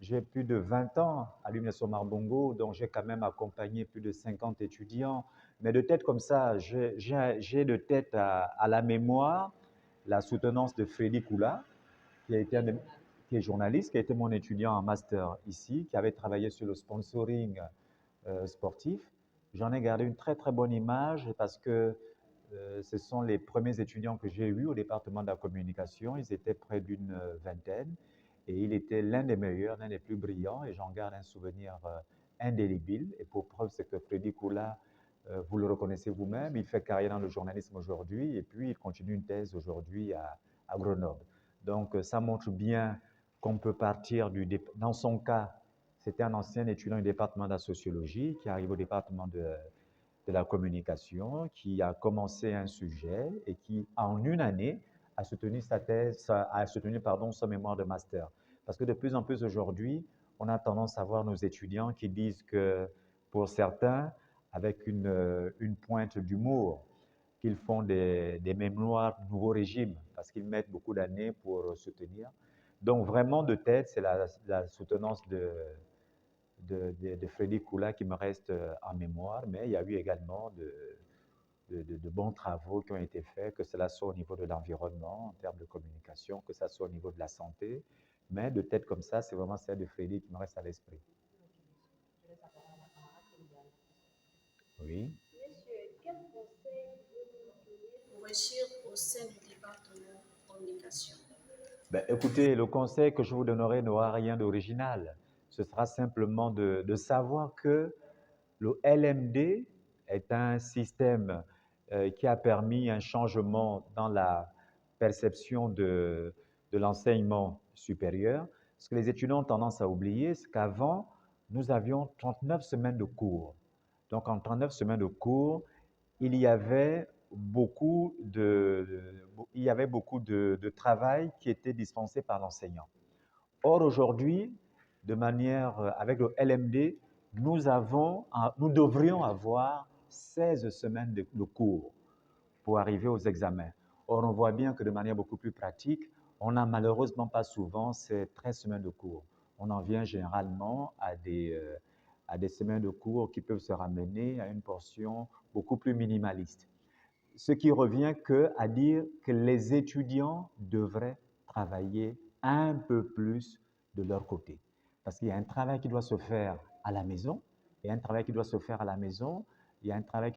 j'ai plus de 20 ans à l'Université Marbongo, donc j'ai quand même accompagné plus de 50 étudiants. Mais de tête comme ça, j'ai de tête à la mémoire la soutenance de Freddy Koula, qui a été qui est journaliste, qui a été mon étudiant en master ici, qui avait travaillé sur le sponsoring sportif. J'en ai gardé une très très bonne image parce que ce sont les premiers étudiants que j'ai eus au département de la communication. Ils étaient près d'une vingtaine et il était l'un des meilleurs, l'un des plus brillants et j'en garde un souvenir indélébile. Et pour preuve, c'est que Freddy Koula, vous le reconnaissez vous-même, il fait carrière dans le journalisme aujourd'hui et puis il continue une thèse aujourd'hui à Grenoble. Donc ça montre bien qu'on peut partir dans son cas, c'était un ancien étudiant du département de la sociologie qui arrive au département de la communication, qui a commencé un sujet et qui, en une année, a soutenu sa thèse, a soutenu, pardon, son mémoire de master. Parce que de plus en plus aujourd'hui, on a tendance à voir nos étudiants qui disent que, pour certains, avec une pointe d'humour, qu'ils font des mémoires du nouveau régime, parce qu'ils mettent beaucoup d'années pour soutenir. Donc, vraiment, de tête, c'est la soutenance de Freddy Koula qui me reste en mémoire, mais il y a eu également de bons travaux qui ont été faits, que cela soit au niveau de l'environnement, en termes de communication, que ce soit au niveau de la santé. Mais de tête comme ça, c'est vraiment celle de Freddy qui me reste à l'esprit. Oui. Monsieur, quel conseil pouvez-vous nous donner pour réussir au sein du département communication? Ben, écoutez, le conseil que je vous donnerai n'aura rien d'original. Ce sera simplement de savoir que le LMD est un système qui a permis un changement dans la perception de l'enseignement supérieur. Ce que les étudiants ont tendance à oublier, c'est qu'avant, nous avions 39 semaines de cours. Donc, en 39 semaines de cours, il y avait beaucoup de travail qui était dispensé par l'enseignant. Or, aujourd'hui, avec le LMD, nous devrions avoir 16 semaines de cours pour arriver aux examens. Or, on voit bien que de manière beaucoup plus pratique, on n'a malheureusement pas souvent ces 13 semaines de cours. On en vient généralement à des semaines de cours qui peuvent se ramener à une portion beaucoup plus minimaliste. Ce qui revient à dire que les étudiants devraient travailler un peu plus de leur côté. Parce qu'il y a un travail qui doit se faire à la maison, et un travail qui doit se faire à la maison, il y a un travail